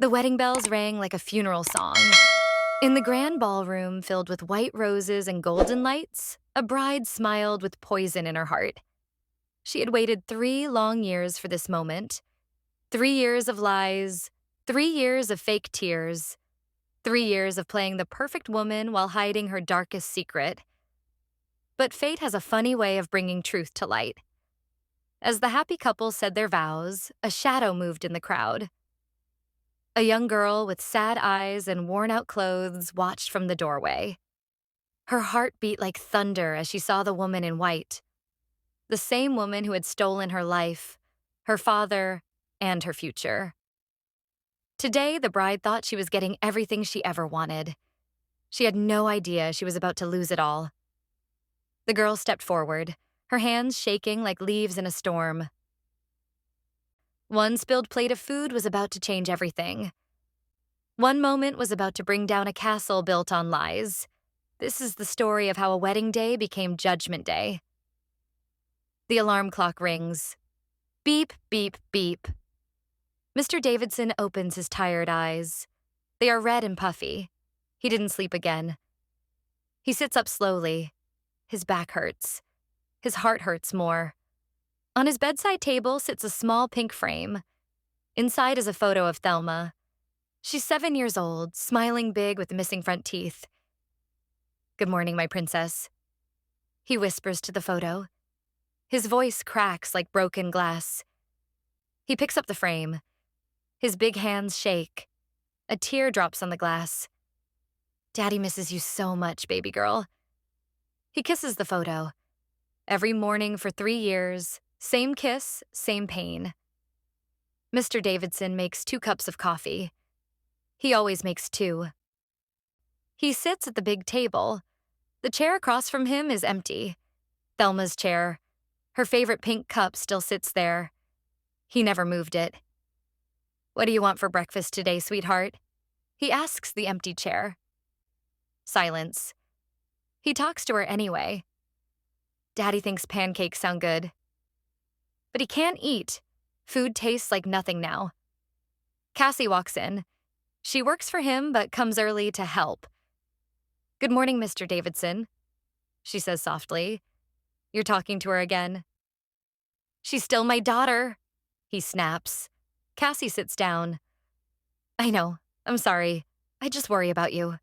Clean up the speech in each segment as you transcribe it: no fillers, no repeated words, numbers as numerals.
The wedding bells rang like a funeral song. In the grand ballroom filled with white roses and golden lights, a bride smiled with poison in her heart. She had waited 3 long years for this moment. 3 years of lies, 3 years of fake tears, 3 years of playing the perfect woman while hiding her darkest secret. But fate has a funny way of bringing truth to light. As the happy couple said their vows, a shadow moved in the crowd. A young girl with sad eyes and worn-out clothes watched from the doorway. Her heart beat like thunder as she saw the woman in white. The same woman who had stolen her life, her father, and her future. Today, the bride thought she was getting everything she ever wanted. She had no idea she was about to lose it all. The girl stepped forward, her hands shaking like leaves in a storm. One spilled plate of food was about to change everything. One moment was about to bring down a castle built on lies. This is the story of how a wedding day became Judgment Day. The alarm clock rings. Beep, beep, beep. Mr. Davidson opens his tired eyes. They are red and puffy. He didn't sleep again. He sits up slowly. His back hurts. His heart hurts more. On his bedside table sits a small pink frame. Inside is a photo of Thelma. She's 7 years old, smiling big with missing front teeth. "Good morning, my princess," he whispers to the photo. His voice cracks like broken glass. He picks up the frame. His big hands shake. A tear drops on the glass. "Daddy misses you so much, baby girl." He kisses the photo. Every morning for 3 years, same kiss, same pain. Mr. Davidson makes 2 cups of coffee. He always makes 2. He sits at the big table. The chair across from him is empty. Thelma's chair. Her favorite pink cup still sits there. He never moved it. "What do you want for breakfast today, sweetheart?" he asks the empty chair. Silence. He talks to her anyway. "Daddy thinks pancakes sound good." But he can't eat. Food tastes like nothing now. Kassy walks in. She works for him but comes early to help. "Good morning, Mr. Davidson," she says softly. "You're talking to her again." "She's still my daughter," he snaps. Kassy sits down. "I know. I'm sorry. I just worry about you."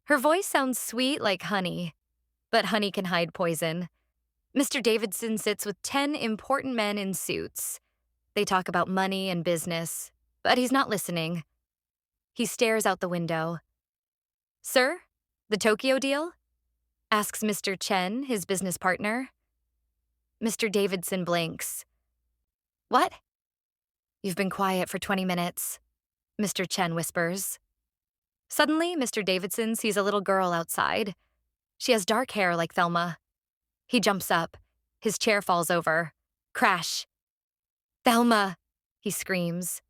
Her voice sounds sweet like honey, but honey can hide poison. Mr. Davidson sits with 10 important men in suits. They talk about money and business, but he's not listening. He stares out the window. "Sir, the Tokyo deal?" asks Mr. Chen, his business partner. Mr. Davidson blinks. "What?" "You've been quiet for 20 minutes, Mr. Chen whispers. Suddenly, Mr. Davidson sees a little girl outside. She has dark hair like Thelma. He jumps up. His chair falls over. Crash. "Thelma!" he screams.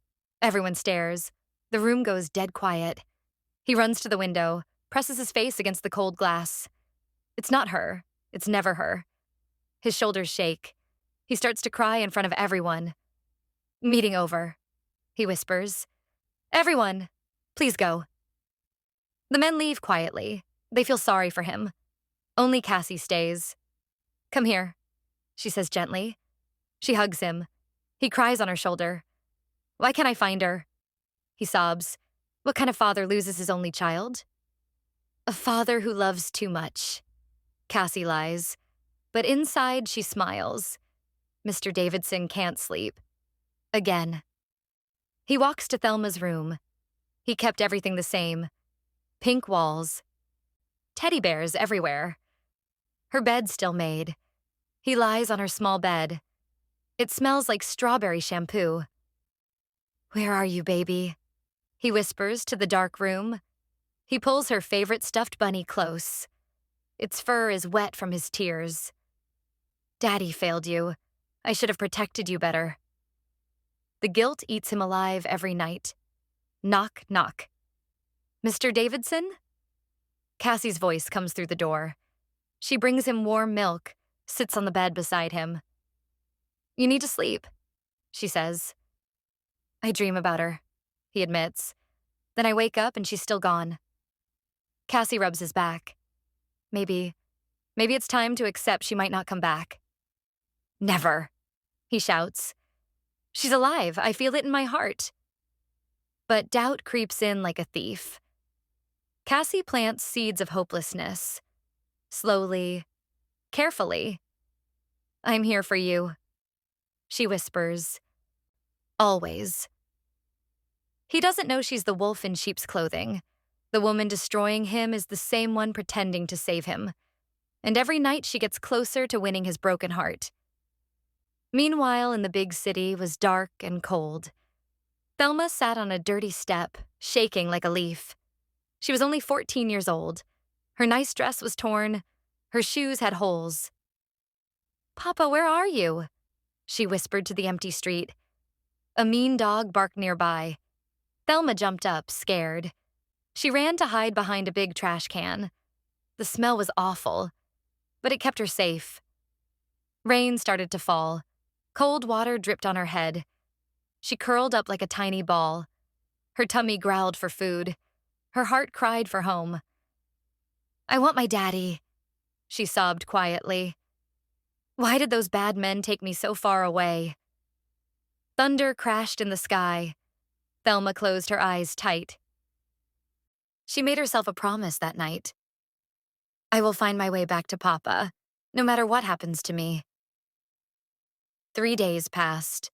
Everyone stares. The room goes dead quiet. He runs to the window, presses his face against the cold glass. It's not her. It's never her. His shoulders shake. He starts to cry in front of everyone. "Meeting over," he whispers. "Everyone, please go." The men leave quietly. They feel sorry for him. Only Kassy stays. "Come here," she says gently. She hugs him. He cries on her shoulder. "Why can't I find her?" He sobs. What kind of father loses his only child? "A father who loves too much." Kassy lies. But inside she smiles. Mr. Davidson can't sleep. Again. He walks to Thelma's room. He kept everything the same. Pink walls. Teddy bears everywhere. Her bed's still made. He lies on her small bed. It smells like strawberry shampoo. "Where are you, baby?" he whispers to the dark room. He pulls her favorite stuffed bunny close. Its fur is wet from his tears. "Daddy failed you. I should have protected you better." The guilt eats him alive every night. Knock, knock. "Mr. Davidson?" Kassy's voice comes through the door. She brings him warm milk, sits on the bed beside him. "You need to sleep," she says. "I dream about her," he admits. Then I wake up and she's still gone. Kassy rubs his back. Maybe it's time to accept she might not come back. Never, he shouts. She's alive. I feel it in my heart. But doubt creeps in like a thief. Kassy plants seeds of hopelessness. Slowly, carefully. I'm here for you, she whispers. Always. He doesn't know she's the wolf in sheep's clothing. The woman destroying him is the same one pretending to save him. And every night she gets closer to winning his broken heart. Meanwhile, in the big city was dark and cold. Thelma sat on a dirty step, shaking like a leaf. She was only 14 years old. Her nice dress was torn. Her shoes had holes. Papa, where are you? She whispered to the empty street. A mean dog barked nearby. Thelma jumped up, scared. She ran to hide behind a big trash can. The smell was awful, but it kept her safe. Rain started to fall. Cold water dripped on her head. She curled up like a tiny ball. Her tummy growled for food. Her heart cried for home. I want my daddy, she sobbed quietly. Why did those bad men take me so far away? Thunder crashed in the sky. Thelma closed her eyes tight. She made herself a promise that night. I will find my way back to Papa, no matter what happens to me. 3 days passed.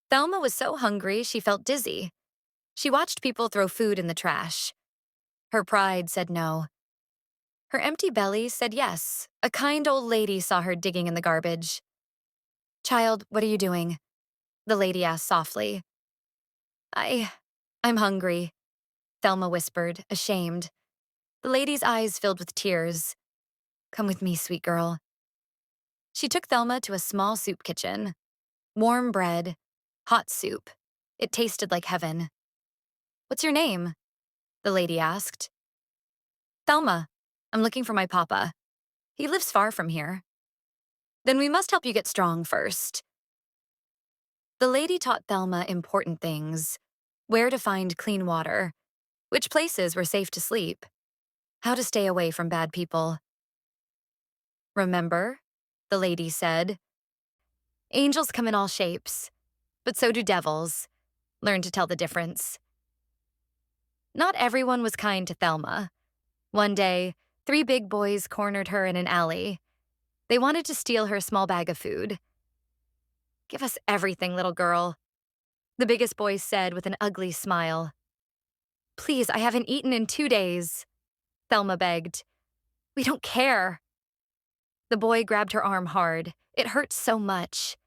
Thelma was so hungry she felt dizzy. She watched people throw food in the trash. Her pride said no. Her empty belly said yes. A kind old lady saw her digging in the garbage. Child, what are you doing? The lady asked softly. I'm hungry, Thelma whispered, ashamed. The lady's eyes filled with tears. Come with me, sweet girl. She took Thelma to a small soup kitchen. Warm bread, hot soup. It tasted like heaven. What's your name? The lady asked. Thelma. I'm looking for my papa. He lives far from here. Then we must help you get strong first. The lady taught Thelma important things. Where to find clean water, which places were safe to sleep, how to stay away from bad people. Remember, the lady said, angels come in all shapes, but so do devils. Learn to tell the difference. Not everyone was kind to Thelma. One day, 3 big boys cornered her in an alley. They wanted to steal her small bag of food. Give us everything, little girl, the biggest boy said with an ugly smile. Please, I haven't eaten in 2 days, Thelma begged. We don't care. The boy grabbed her arm hard. It hurt so much.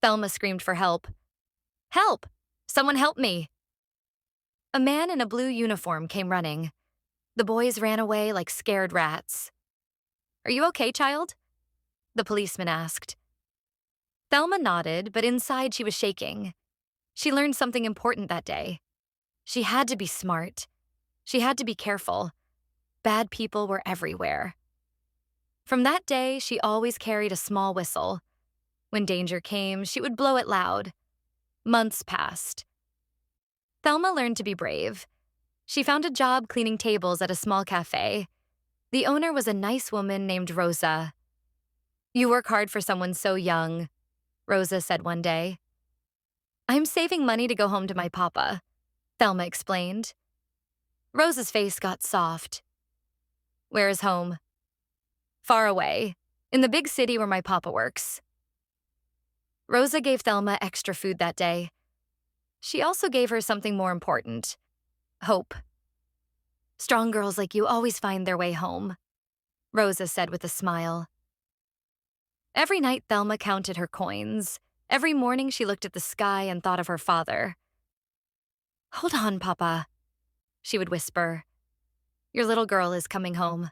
Thelma screamed for help. Help! Someone help me! A man in a blue uniform came running. The boys ran away like scared rats. Are you okay, child? The policeman asked. Thelma nodded, but inside she was shaking. She learned something important that day. She had to be smart. She had to be careful. Bad people were everywhere. From that day, she always carried a small whistle. When danger came, she would blow it loud. Months passed. Thelma learned to be brave. She found a job cleaning tables at a small cafe. The owner was a nice woman named Rosa. You work hard for someone so young, Rosa said one day. I'm saving money to go home to my papa, Thelma explained. Rosa's face got soft. Where is home? Far away, in the big city where my papa works. Rosa gave Thelma extra food that day. She also gave her something more important, hope. Strong girls like you always find their way home, Rosa said with a smile. Every night Thelma counted her coins. Every morning she looked at the sky and thought of her father. Hold on, Papa, she would whisper. Your little girl is coming home.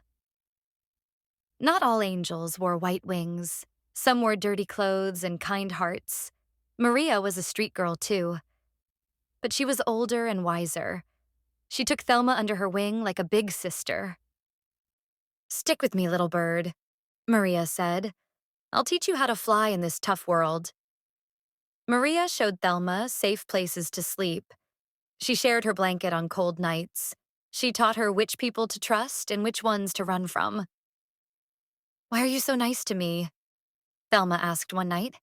Not all angels wore white wings. Some wore dirty clothes and kind hearts. Maria was a street girl, too. But she was older and wiser. She took Thelma under her wing like a big sister. Stick with me, little bird, Maria said. I'll teach you how to fly in this tough world. Maria showed Thelma safe places to sleep. She shared her blanket on cold nights. She taught her which people to trust and which ones to run from. "Why are you so nice to me?" Thelma asked one night.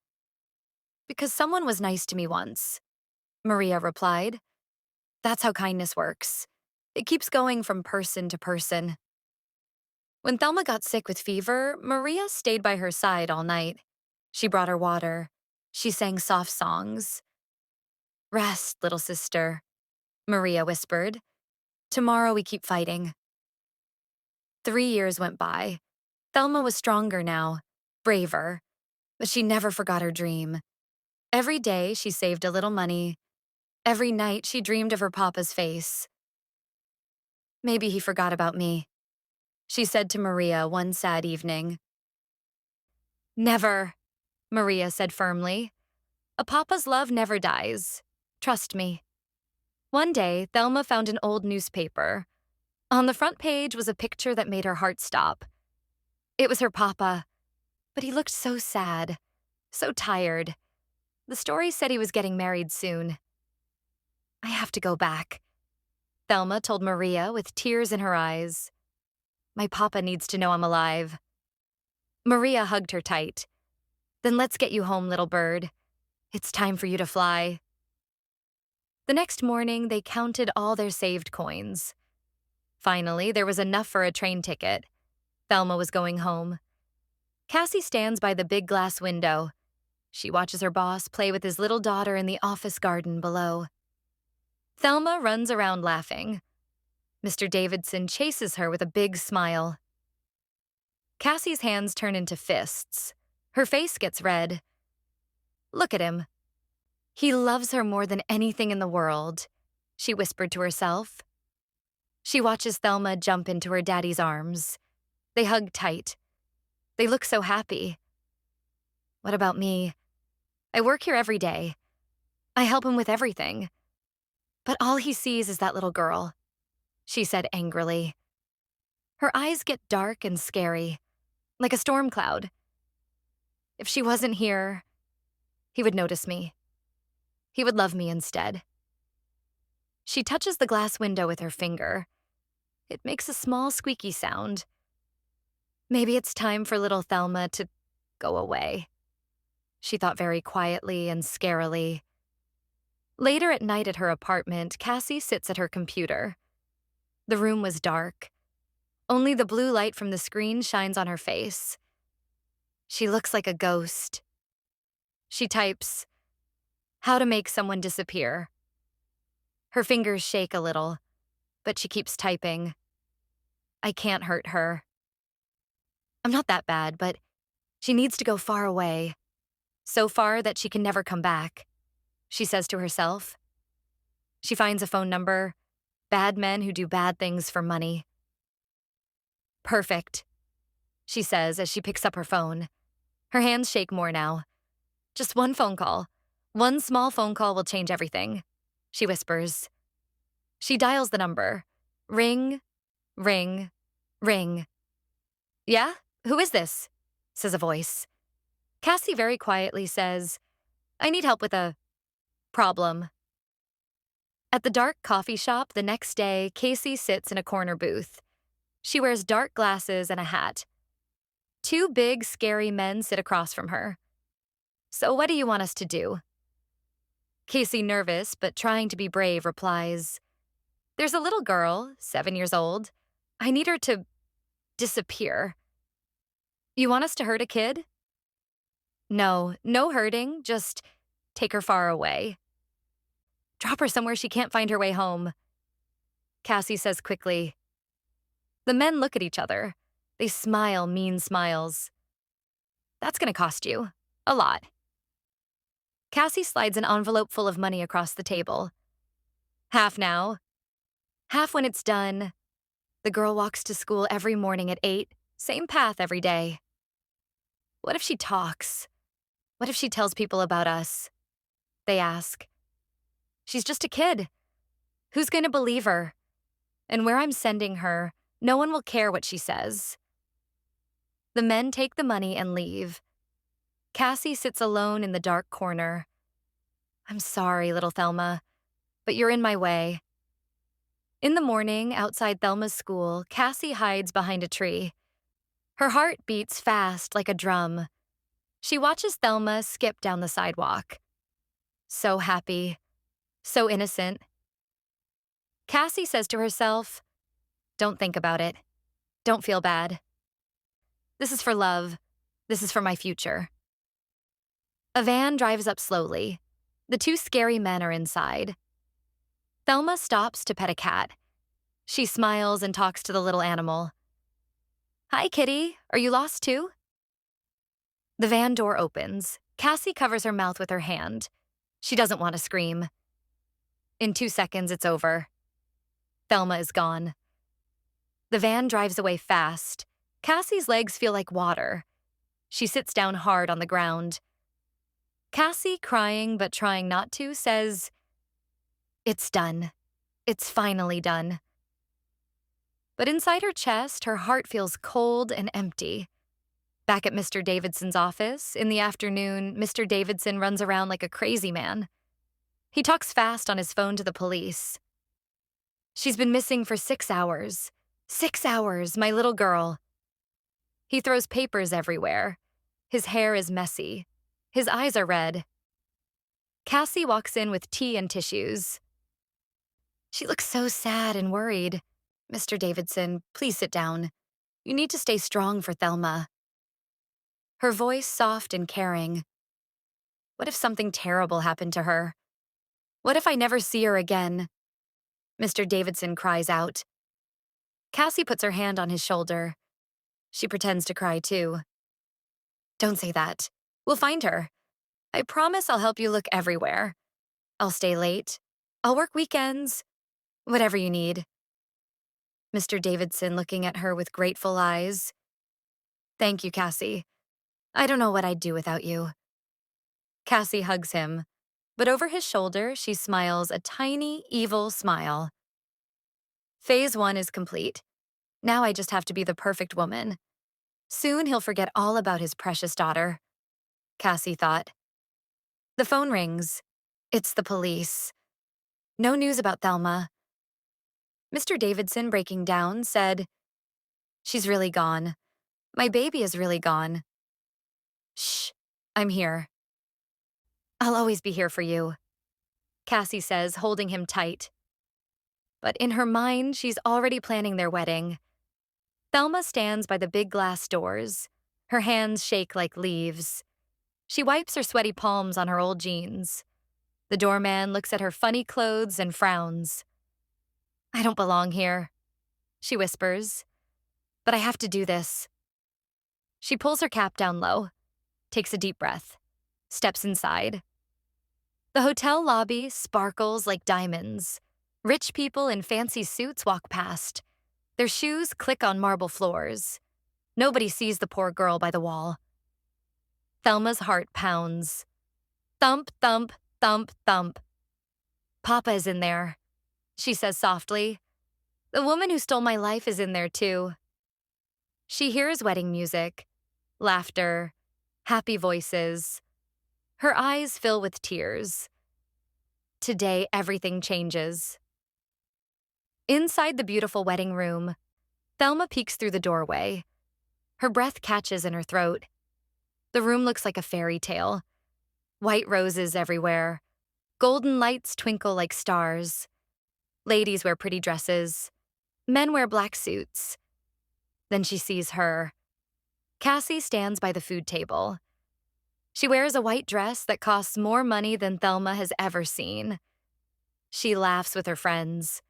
"Because someone was nice to me once," Maria replied. "That's how kindness works. It keeps going from person to person." When Thelma got sick with fever, Maria stayed by her side all night. She brought her water. She sang soft songs. "Rest, little sister," Maria whispered. "Tomorrow we keep fighting." 3 years went by. Thelma was stronger now, braver, but she never forgot her dream. Every day she saved a little money. Every night she dreamed of her papa's face. "Maybe he forgot about me," she said to Maria one sad evening. "Never," Maria said firmly. "A papa's love never dies. Trust me." One day, Thelma found an old newspaper. On the front page was a picture that made her heart stop. It was her papa, but he looked so sad, so tired. The story said he was getting married soon. "I have to go back," Thelma told Maria with tears in her eyes. "My papa needs to know I'm alive." Maria hugged her tight. "Then let's get you home, little bird. It's time for you to fly." The next morning, they counted all their saved coins. Finally, there was enough for a train ticket. Thelma was going home. Kassy stands by the big glass window. She watches her boss play with his little daughter in the office garden below. Thelma runs around laughing. Mr. Davidson chases her with a big smile. Kassy's hands turn into fists. Her face gets red. "Look at him. He loves her more than anything in the world," she whispered to herself. She watches Thelma jump into her daddy's arms. They hug tight. They look so happy. What about me? I work here every day. I help him with everything. But all he sees is that little girl, she said angrily. Her eyes get dark and scary, like a storm cloud. If she wasn't here, he would notice me. He would love me instead. She touches the glass window with her finger. It makes a small squeaky sound. Maybe it's time for little Thelma to go away, she thought very quietly and scarily. Later at night at her apartment, Kassy sits at her computer. The room was dark. Only the blue light from the screen shines on her face. She looks like a ghost. She types, "How to make someone disappear." Her fingers shake a little, but she keeps typing. "I can't hurt her. I'm not that bad, but she needs to go far away. So far that she can never come back," she says to herself. She finds a phone number. Bad men who do bad things for money. "Perfect," she says as she picks up her phone. Her hands shake more now. "Just one phone call. One small phone call will change everything," she whispers. She dials the number. Ring, ring, ring. "Yeah? Who is this?" says a voice. Kassy very quietly says, "I need help with a problem." At the dark coffee shop the next day, Kassy sits in a corner booth. She wears dark glasses and a hat. Two big, scary men sit across from her. "So what do you want us to do?" Kassy, nervous but trying to be brave, replies, "There's a little girl, 7 years old. I need her to disappear." "You want us to hurt a kid?" "No, no hurting, just take her far away. Drop her somewhere she can't find her way home," Kassy says quickly. The men look at each other. They smile mean smiles. "That's gonna cost you. A lot." Kassy slides an envelope full of money across the table. "Half now. Half when it's done." The girl walks to school every morning at 8, same path every day. "What if she talks? What if she tells people about us?" they ask. "She's just a kid. Who's going to believe her? And where I'm sending her, no one will care what she says." The men take the money and leave. Kassy sits alone in the dark corner. "I'm sorry, little Thelma, but you're in my way. In the morning, outside Thelma's school, Kassy hides behind a tree. Her heart beats fast like a drum. She watches Thelma skip down the sidewalk. So happy, so innocent. Kassy says to herself, "Don't think about it. Don't feel bad. This is for love. This is for my future." A van drives up slowly. The two scary men are inside. Thelma stops to pet a cat. She smiles and talks to the little animal. "Hi, kitty. Are you lost too?" The van door opens. Kassy covers her mouth with her hand. She doesn't want to scream. In 2 seconds, it's over. Thelma is gone. The van drives away fast. Kassy's legs feel like water. She sits down hard on the ground. Kassy, crying but trying not to, says, "It's done. It's finally done." But inside her chest, her heart feels cold and empty. Back at Mr. Davidson's office, in the afternoon, Mr. Davidson runs around like a crazy man. He talks fast on his phone to the police. "She's been missing for 6 hours. 6 hours, my little girl." He throws papers everywhere. His hair is messy. His eyes are red. Kassy walks in with tea and tissues. "She looks so sad and worried. Mr. Davidson, please sit down. You need to stay strong for Thelma." Her voice soft and caring. "What if something terrible happened to her? What if I never see her again?" Mr. Davidson cries out. Kassy puts her hand on his shoulder. She pretends to cry too. "Don't say that. We'll find her. I promise I'll help you look everywhere. I'll stay late. I'll work weekends. Whatever you need." Mr. Davidson looking at her with grateful eyes. "Thank you, Kassy. I don't know what I'd do without you." Kassy hugs him, but over his shoulder she smiles a tiny, evil smile. Phase 1 is complete. Now I just have to be the perfect woman. Soon he'll forget all about his precious daughter, Kassy thought. The phone rings. It's the police. No news about Thelma. Mr. Davidson, breaking down, said, "She's really gone. My baby is really gone." "Shh, I'm here." "I'll always be here for you," Kassy says, holding him tight. But in her mind, she's already planning their wedding. Thelma stands by the big glass doors. Her hands shake like leaves. She wipes her sweaty palms on her old jeans. The doorman looks at her funny clothes and frowns. "I don't belong here," she whispers. "But I have to do this." She pulls her cap down low, takes a deep breath, steps inside. The hotel lobby sparkles like diamonds. Rich people in fancy suits walk past. Their shoes click on marble floors. Nobody sees the poor girl by the wall. Thelma's heart pounds. Thump, thump, thump, thump. "Papa is in there," she says softly. "The woman who stole my life is in there too." She hears wedding music, laughter, happy voices. Her eyes fill with tears. Today, everything changes. Inside the beautiful wedding room, Thelma peeks through the doorway. Her breath catches in her throat. The room looks like a fairy tale. White roses everywhere. Golden lights twinkle like stars. Ladies wear pretty dresses. Men wear black suits. Then she sees her. Kassy stands by the food table. She wears a white dress that costs more money than Thelma has ever seen. She laughs with her friends.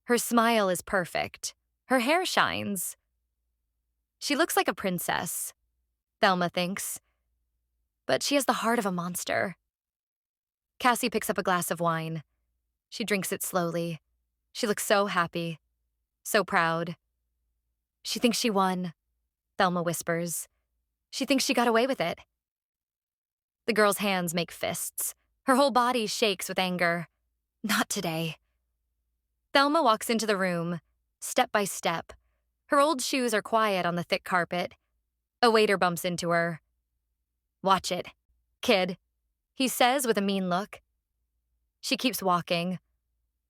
Her smile is perfect. Her hair shines. She looks like a princess, Thelma thinks. But she has the heart of a monster. Kassy picks up a glass of wine. She drinks it slowly. She looks so happy, so proud. She thinks she won, Thelma whispers. She thinks she got away with it. The girl's hands make fists. Her whole body shakes with anger. Not today. Thelma walks into the room, step by step. Her old shoes are quiet on the thick carpet. A waiter bumps into her. "Watch it, kid," he says with a mean look. She keeps walking.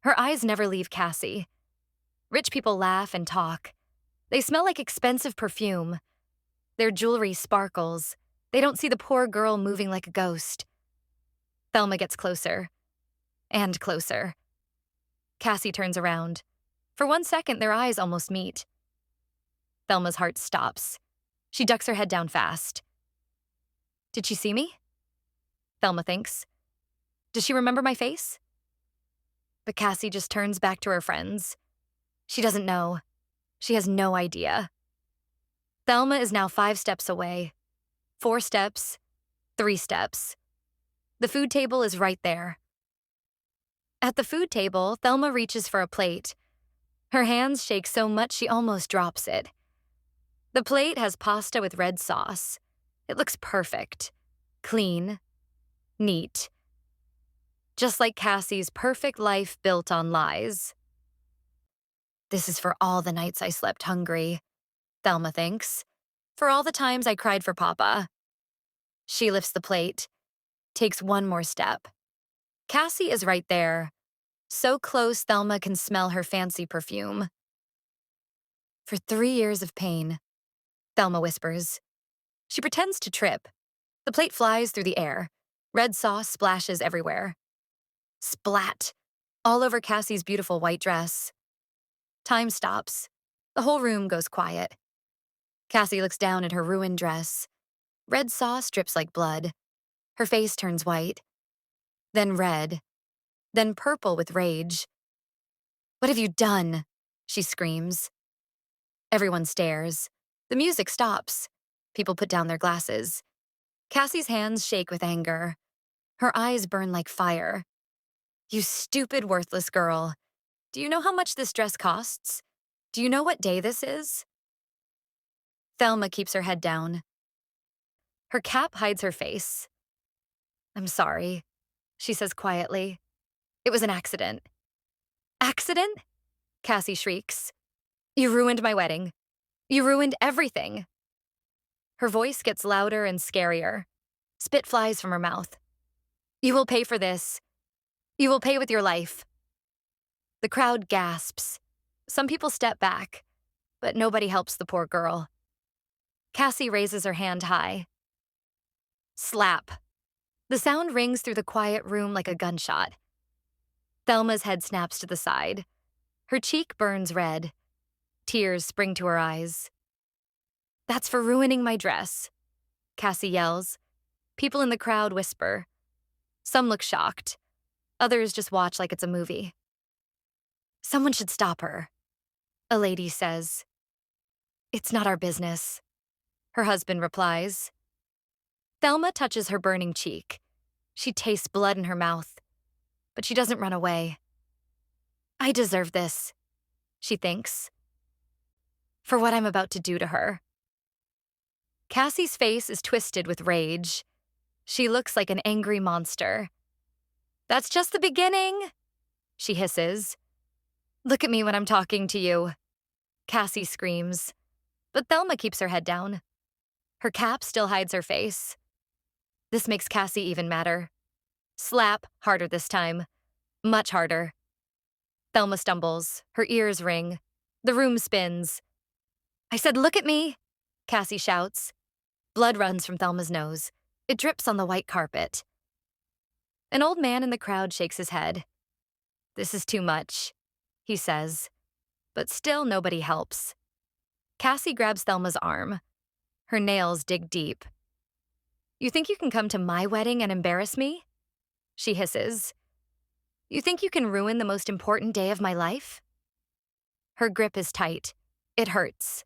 Her eyes never leave Kassy. Rich people laugh and talk. They smell like expensive perfume. Their jewelry sparkles. They don't see the poor girl moving like a ghost. Thelma gets closer. And closer. Kassy turns around. For 1 second, their eyes almost meet. Thelma's heart stops. She ducks her head down fast. Did she see me? Thelma thinks. Does she remember my face? But Kassy just turns back to her friends. She doesn't know. She has no idea. Thelma is now 5 steps away. 4 steps. 3 steps. The food table is right there. At the food table, Thelma reaches for a plate. Her hands shake so much she almost drops it. The plate has pasta with red sauce. It looks perfect. Clean. Neat. Just like Kassy's perfect life built on lies. This is for all the nights I slept hungry, Thelma thinks. For all the times I cried for Papa. She lifts the plate, takes 1 more step. Kassy is right there. So close Thelma can smell her fancy perfume. For 3 years of pain, Thelma whispers. She pretends to trip. The plate flies through the air. Red sauce splashes everywhere. Splat! All over Kassy's beautiful white dress. Time stops. The whole room goes quiet. Kassy looks down at her ruined dress. Red sauce drips like blood. Her face turns white. Then red. Then purple with rage. What have you done? She screams. Everyone stares. The music stops. People put down their glasses. Kassy's hands shake with anger. Her eyes burn like fire. You stupid, worthless girl. Do you know how much this dress costs? Do you know what day this is? Thelma keeps her head down. Her cap hides her face. I'm sorry, she says quietly. It was an accident. Accident? Kassy shrieks. You ruined my wedding. You ruined everything. Her voice gets louder and scarier. Spit flies from her mouth. You will pay for this. You will pay with your life. The crowd gasps. Some people step back, but nobody helps the poor girl. Kassy raises her hand high. Slap. The sound rings through the quiet room like a gunshot. Thelma's head snaps to the side. Her cheek burns red. Tears spring to her eyes. That's for ruining my dress, Kassy yells. People in the crowd whisper. Some look shocked. Others just watch like it's a movie. Someone should stop her, a lady says. It's not our business, her husband replies. Thelma touches her burning cheek. She tastes blood in her mouth, but she doesn't run away. I deserve this, she thinks, for what I'm about to do to her. Kassy's face is twisted with rage. She looks like an angry monster. That's just the beginning, she hisses. Look at me when I'm talking to you, Kassy screams. But Thelma keeps her head down. Her cap still hides her face. This makes Kassy even madder. Slap harder this time. Much harder. Thelma stumbles. Her ears ring. The room spins. I said, look at me, Kassy shouts. Blood runs from Thelma's nose. It drips on the white carpet. An old man in the crowd shakes his head. This is too much, he says. But still nobody helps. Kassy grabs Thelma's arm. Her nails dig deep. You think you can come to my wedding and embarrass me? She hisses. You think you can ruin the most important day of my life? Her grip is tight. It hurts.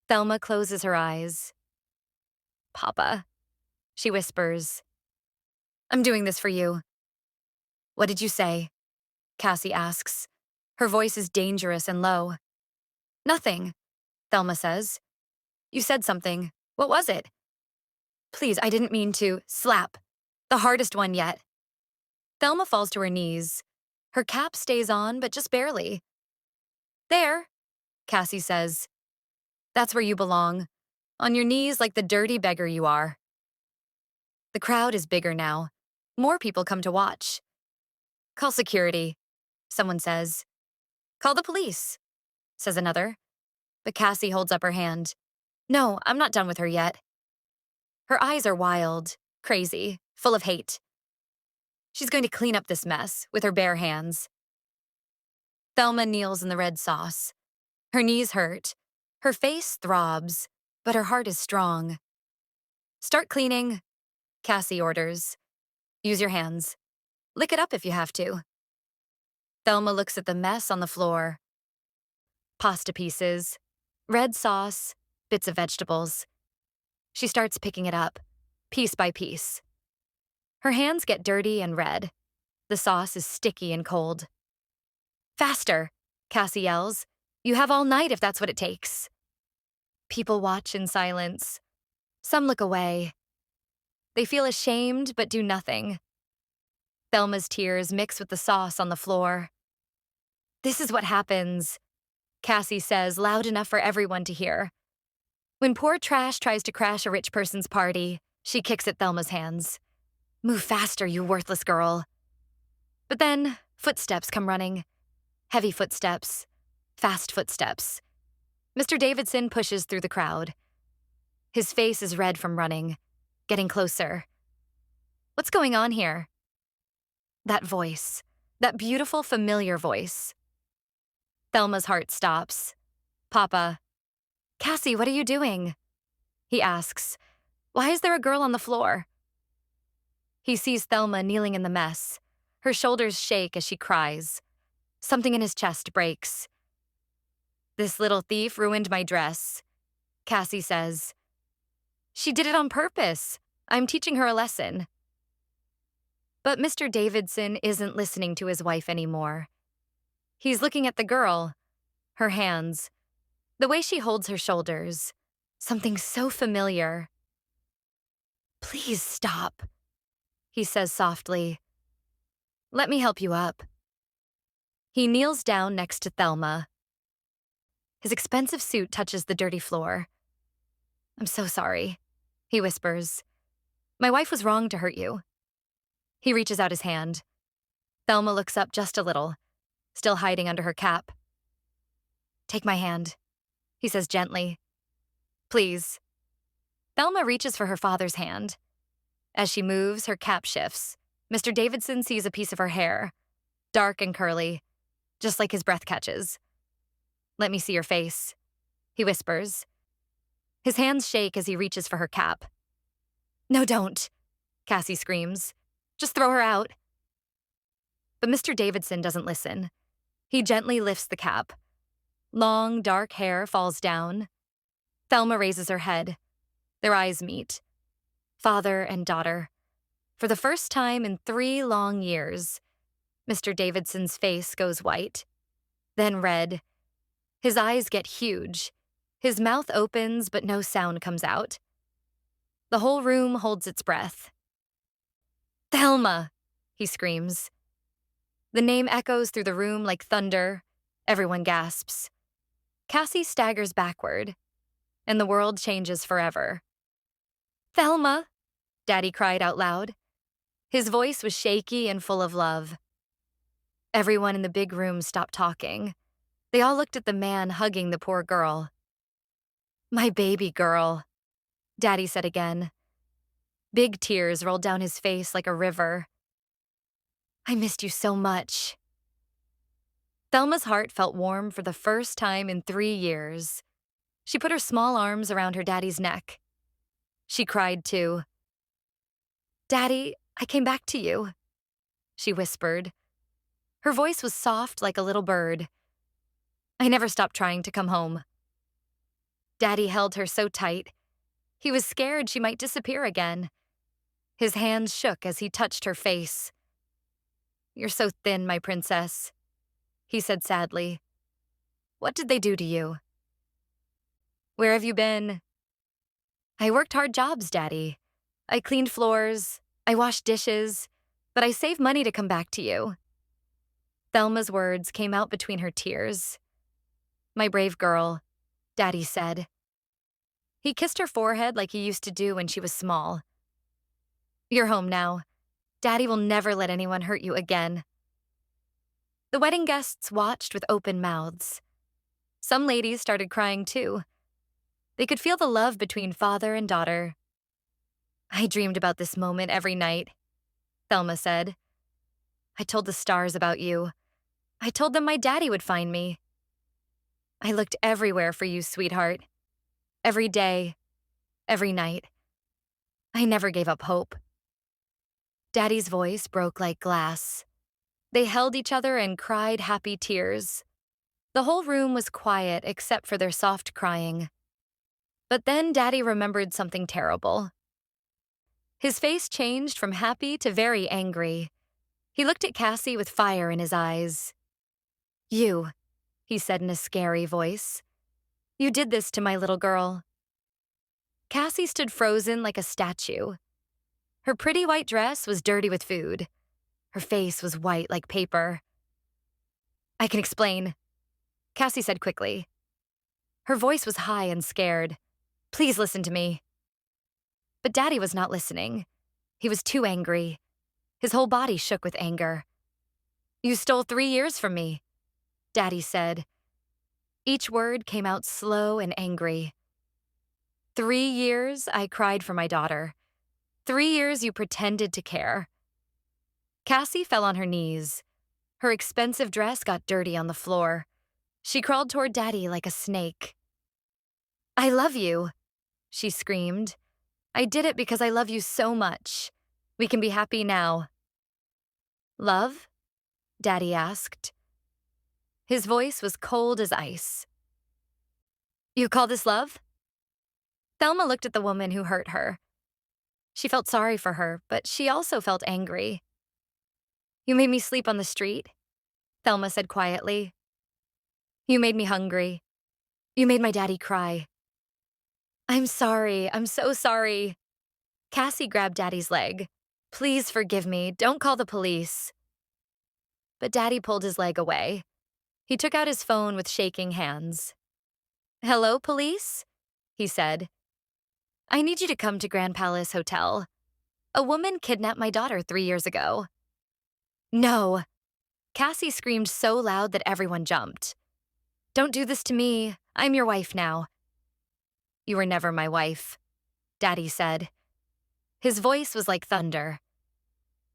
Thelma closes her eyes. Papa, she whispers. I'm doing this for you. What did you say? Kassy asks. Her voice is dangerous and low. Nothing, Thelma says. You said something. What was it? Please, I didn't mean to. Slap. The hardest one yet. Thelma falls to her knees. Her cap stays on, but just barely. There, Kassy says. That's where you belong. On your knees like the dirty beggar you are. The crowd is bigger now. More people come to watch. Call security. someone says. Call the police, says another. But Kassy holds up her hand. No, I'm not done with her yet. Her eyes are wild, crazy, full of hate. She's going to clean up this mess with her bare hands. Thelma kneels in the red sauce. Her knees hurt. Her face throbs, but her heart is strong. Start cleaning, Kassy orders. Use your hands. Lick it up if you have to. Thelma looks at the mess on the floor. Pasta pieces, red sauce, bits of vegetables. She starts picking it up, piece by piece. Her hands get dirty and red. The sauce is sticky and cold. Faster, Kassy yells. You have all night if that's what it takes. People watch in silence. Some look away. They feel ashamed but do nothing. Thelma's tears mix with the sauce on the floor. This is what happens, Kassy says loud enough for everyone to hear. When poor trash tries to crash a rich person's party, she kicks at Thelma's hands. Move faster, you worthless girl. But then, footsteps come running. Heavy footsteps. Fast footsteps. Mr. Davidson pushes through the crowd. His face is red from running, getting closer. What's going on here? That voice. That beautiful, familiar voice. Thelma's heart stops. Papa. Kassy, what are you doing? He asks. Why is there a girl on the floor? He sees Thelma kneeling in the mess. Her shoulders shake as she cries. Something in his chest breaks. This little thief ruined my dress, Kassy says. She did it on purpose. I'm teaching her a lesson. But Mr. Davidson isn't listening to his wife anymore. He's looking at the girl, her hands, the way she holds her shoulders, something so familiar. Please stop, he says softly. Let me help you up. He kneels down next to Thelma. His expensive suit touches the dirty floor. I'm so sorry, he whispers. My wife was wrong to hurt you. He reaches out his hand. Thelma looks up just a little, still hiding under her cap. Take my hand, he says gently. Please. Thelma reaches for her father's hand. As she moves, her cap shifts. Mr. Davidson sees a piece of her hair, dark and curly, just like his breath catches. Let me see your face, he whispers. His hands shake as he reaches for her cap. No, don't, Kassy screams. Just throw her out. But Mr. Davidson doesn't listen. He gently lifts the cap. Long, dark hair falls down. Thelma raises her head. Their eyes meet. Father and daughter. For the first time in 3 long years, Mr. Davidson's face goes white, then red. His eyes get huge. His mouth opens, but no sound comes out. The whole room holds its breath. Thelma, he screams. The name echoes through the room like thunder. Everyone gasps. Kassy staggers backward, and the world changes forever. Thelma, Daddy cried out loud. His voice was shaky and full of love. Everyone in the big room stopped talking. They all looked at the man hugging the poor girl. My baby girl, Daddy said again. Big tears rolled down his face like a river. I missed you so much. Thelma's heart felt warm for the first time in 3 years. She put her small arms around her daddy's neck. She cried too. Daddy, I came back to you, she whispered. Her voice was soft like a little bird. I never stopped trying to come home. Daddy held her so tight. He was scared she might disappear again. His hands shook as he touched her face. You're so thin, my princess, he said sadly. What did they do to you? Where have you been? I worked hard jobs, Daddy. I cleaned floors, I washed dishes, but I saved money to come back to you. Thelma's words came out between her tears. My brave girl, Daddy said. He kissed her forehead like he used to do when she was small. You're home now. Daddy will never let anyone hurt you again. The wedding guests watched with open mouths. Some ladies started crying too. They could feel the love between father and daughter. "I dreamed about this moment every night," Thelma said. "I told the stars about you. I told them my daddy would find me. I looked everywhere for you, sweetheart. Every day, every night. I never gave up hope." Daddy's voice broke like glass. They held each other and cried happy tears. The whole room was quiet except for their soft crying. But then Daddy remembered something terrible. His face changed from happy to very angry. He looked at Kassy with fire in his eyes. "You," he said in a scary voice. "You did this to my little girl." Kassy stood frozen like a statue. Her pretty white dress was dirty with food. Her face was white like paper. "I can explain," Kassy said quickly. Her voice was high and scared. "Please listen to me." But Daddy was not listening. He was too angry. His whole body shook with anger. "You stole 3 years from me," Daddy said. Each word came out slow and angry. 3 years I cried for my daughter. 3 years you pretended to care." Kassy fell on her knees. Her expensive dress got dirty on the floor. She crawled toward Daddy like a snake. "I love you," she screamed. "I did it because I love you so much. We can be happy now." "Love?" Daddy asked. His voice was cold as ice. "You call this love?" Thelma looked at the woman who hurt her. She felt sorry for her, but she also felt angry. "You made me sleep on the street," Thelma said quietly. "You made me hungry. You made my daddy cry." "I'm sorry. I'm so sorry." Kassy grabbed Daddy's leg. "Please forgive me. Don't call the police." But Daddy pulled his leg away. He took out his phone with shaking hands. "Hello, police?" he said. "I need you to come to Grand Palace Hotel. A woman kidnapped my daughter 3 years ago." "No!" Kassy screamed so loud that everyone jumped. "Don't do this to me. I'm your wife now." "You were never my wife," Daddy said. His voice was like thunder.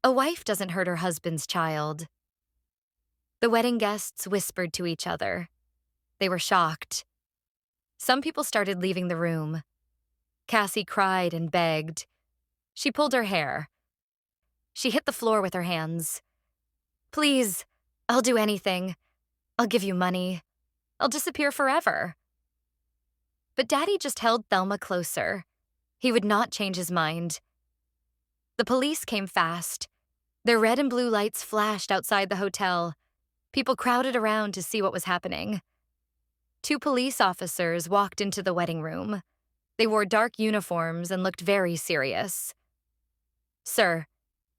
A wife doesn't hurt her husband's child. The wedding guests whispered to each other. They were shocked. Some people started leaving the room. Kassy cried and begged. She pulled her hair. She hit the floor with her hands. "Please, I'll do anything. I'll give you money. I'll disappear forever." But Daddy just held Thelma closer. He would not change his mind. The police came fast. Their red and blue lights flashed outside the hotel. People crowded around to see what was happening. 2 police officers walked into the wedding room. They wore dark uniforms and looked very serious. "Sir,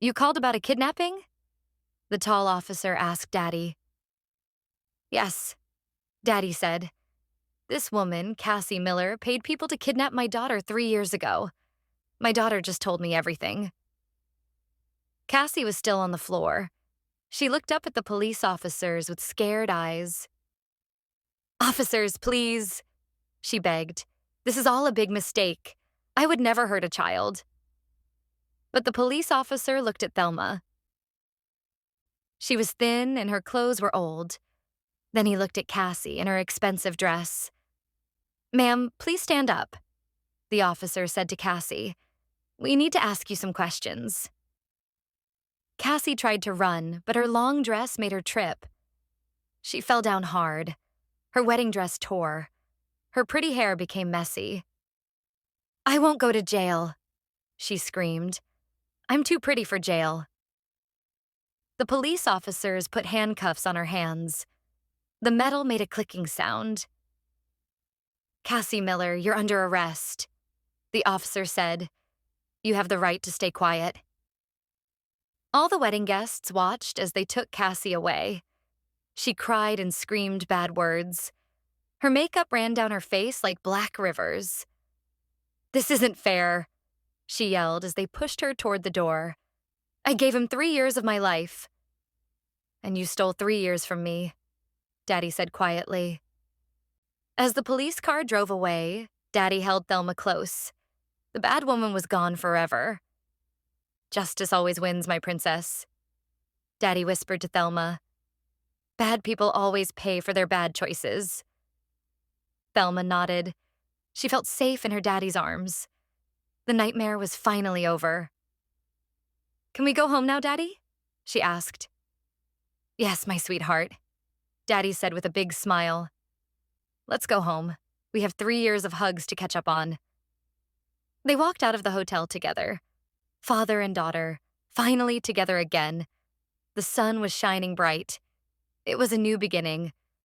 you called about a kidnapping?" the tall officer asked Daddy. "Yes," Daddy said. "This woman, Kassy Miller, paid people to kidnap my daughter 3 years ago. My daughter just told me everything." Kassy was still on the floor. She looked up at the police officers with scared eyes. "Officers, please," she begged. "This is all a big mistake. I would never hurt a child." But the police officer looked at Thelma. She was thin and her clothes were old. Then he looked at Kassy in her expensive dress. "Ma'am, please stand up," the officer said to Kassy. "We need to ask you some questions." Kassy tried to run, but her long dress made her trip. She fell down hard. Her wedding dress tore. Her pretty hair became messy. "I won't go to jail," she screamed. "I'm too pretty for jail." The police officers put handcuffs on her hands. The metal made a clicking sound. "Kassy Miller, you're under arrest," the officer said. "You have the right to stay quiet." All the wedding guests watched as they took Kassy away. She cried and screamed bad words. Her makeup ran down her face like black rivers. "This isn't fair," she yelled as they pushed her toward the door. "I gave him 3 years of my life." And you stole 3 years from me, Daddy said quietly. As the police car drove away, Daddy held Thelma close. The bad woman was gone forever. Justice always wins, my princess, Daddy whispered to Thelma. Bad people always pay for their bad choices. Thelma nodded. She felt safe in her daddy's arms. The nightmare was finally over. Can we go home now, Daddy? She asked. Yes, my sweetheart, Daddy said with a big smile. Let's go home. We have 3 years of hugs to catch up on. They walked out of the hotel together. Father and daughter, finally together again. The sun was shining bright. It was a new beginning,